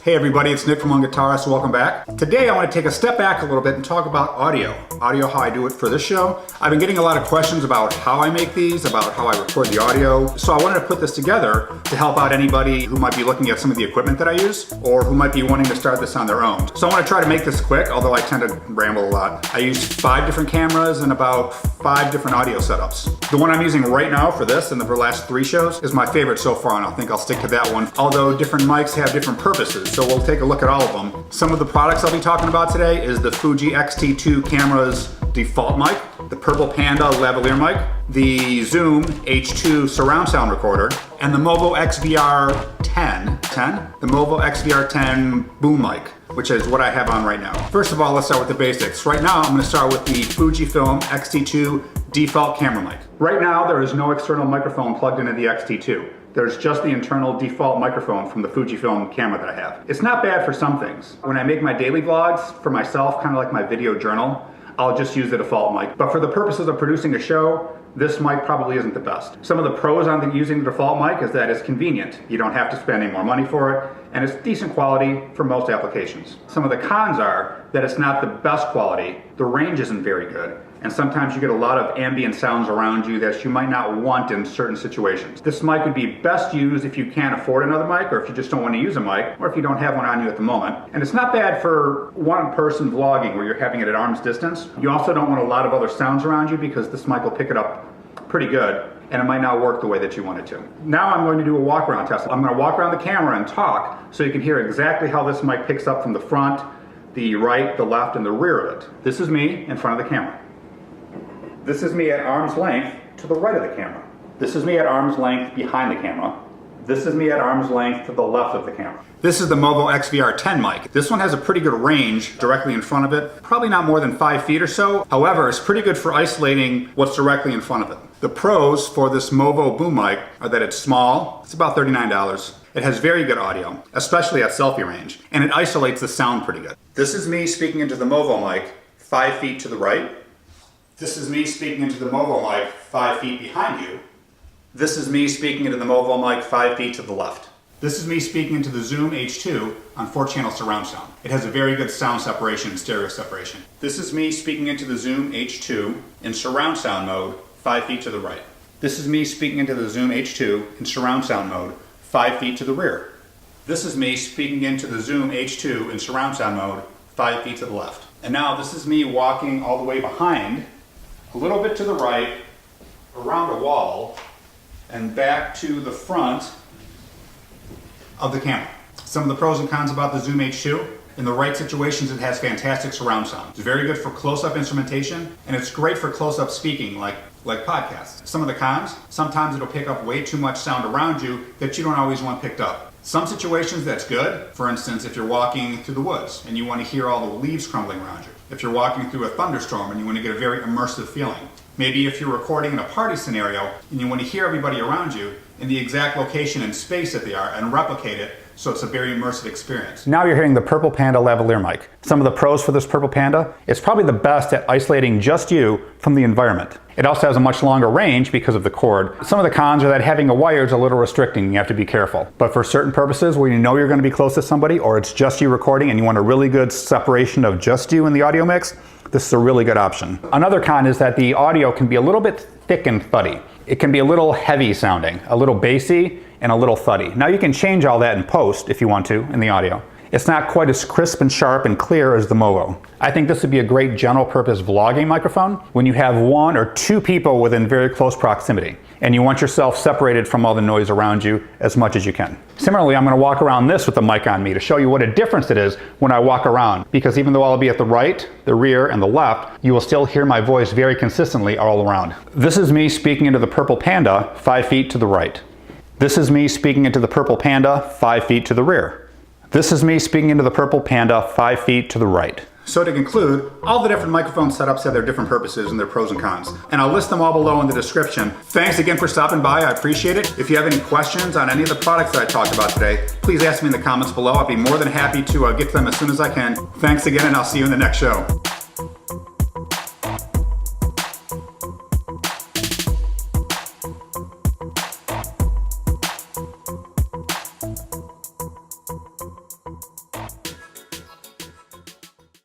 Hey everybody, it's Nick from Guitarist. Welcome back. Today I want to take a step back a little bit and talk about audio. Audio, how I do it for this show. I've been getting a lot of questions about how I make these, about how I record the audio. So I wanted to put this together to help out anybody who might be looking at some of the equipment that I use or who might be wanting to start this on their own. So I want to try to make this quick, although I tend to ramble a lot. I use 5 different cameras and about 5 different audio setups. The one I'm using right now for this and for the last 3 shows is my favorite so far, and I think I'll stick to that one. Although different mics have different purposes, so we'll take a look at all of them. Some of the products I'll be talking about today is the Fuji X-T2 camera's default mic, the Purple Panda lavalier mic, the Zoom H2 surround sound recorder, and the Movo XVR10, the Movo XVR10 boom mic, which is what I have on right now. First of all, let's start with the basics. Right now, I'm gonna start with the Fujifilm XT2 default camera mic. Right now, there is no external microphone plugged into the XT2. There's just the internal default microphone from the Fujifilm camera that I have. It's not bad for some things. When I make my daily vlogs for myself, kind of like my video journal, I'll just use the default mic. But for the purposes of producing a show, this mic probably isn't the best. Some of the pros on using the default mic is that it's convenient. You don't have to spend any more money for it, and it's decent quality for most applications. Some of the cons are that it's not the best quality, the range isn't very good, and sometimes you get a lot of ambient sounds around you that you might not want in certain situations. This mic would be best used if you can't afford another mic, or if you just don't want to use a mic, or if you don't have one on you at the moment. And it's not bad for one-person vlogging where you're having it at arm's distance. You also don't want a lot of other sounds around you because this mic will pick it up pretty good, and it might not work the way that you want it to. Now I'm going to do a walk-around test. I'm going to walk around the camera and talk so you can hear exactly how this mic picks up from the front, the right, the left, and the rear of it. This is me in front of the camera. This is me at arm's length to the right of the camera. This is me at arm's length behind the camera. This is me at arm's length to the left of the camera. This is the Movo XVR10 mic. This one has a pretty good range directly in front of it, probably not more than 5 feet or so. However, it's pretty good for isolating what's directly in front of it. The pros for this Movo boom mic are that it's small, it's about $39. It has very good audio, especially at selfie range, and it isolates the sound pretty good. This is me speaking into the Movo mic 5 feet to the right. This is me speaking into the Movo mic 5 feet behind you. This is me speaking into the Movo mic 5 feet to the left. This is me speaking into the Zoom H2 on 4-channel surround sound. It has a very good sound separation and stereo separation. This is me speaking into the Zoom H2 in surround sound mode 5 feet to the right. This is me speaking into the Zoom H2 in surround sound mode 5 feet to the rear. This is me speaking into the Zoom H2 in surround sound mode 5 feet to the left. And now this is me walking all the way behind, a little bit to the right, around a wall, and back to the front of the camera. Some of the pros and cons about the Zoom H2. In the right situations, it has fantastic surround sound. It's very good for close-up instrumentation, and it's great for close-up speaking, like podcasts. Some of the cons, sometimes it'll pick up way too much sound around you that you don't always want picked up. Some situations that's good. For instance, if you're walking through the woods and you want to hear all the leaves crumbling around you. If you're walking through a thunderstorm and you want to get a very immersive feeling. Maybe if you're recording in a party scenario and you want to hear everybody around you in the exact location and space that they are and replicate it so it's a very immersive experience. Now you're hearing the Purple Panda lavalier mic. Some of the pros for this Purple Panda, it's probably the best at isolating just you from the environment. It also has a much longer range because of the cord. Some of the cons are that having a wire is a little restricting. You have to be careful. But for certain purposes where you know you're going to be close to somebody or it's just you recording and you want a really good separation of just you in the audio mix, this is a really good option. Another con is that the audio can be a little bit thick and thuddy. It can be a little heavy sounding, a little bassy, and a little thuddy. Now you can change all that in post if you want to in the audio. It's not quite as crisp and sharp and clear as the Movo. I think this would be a great general purpose vlogging microphone when you have 1 or 2 people within very close proximity and you want yourself separated from all the noise around you as much as you can. Similarly, I'm going to walk around this with the mic on me to show you what a difference it is when I walk around, because even though I'll be at the right, the rear, and the left, you will still hear my voice very consistently all around. This is me speaking into the Purple Panda 5 feet to the right. This is me speaking into the Purple Panda 5 feet to the rear. This is me speaking into the Purple Panda 5 feet to the right. So to conclude, all the different microphone setups have their different purposes and their pros and cons. And I'll list them all below in the description. Thanks again for stopping by, I appreciate it. If you have any questions on any of the products that I talked about today, please ask me in the comments below. I'll be more than happy to get to them as soon as I can. Thanks again, and I'll see you in the next show.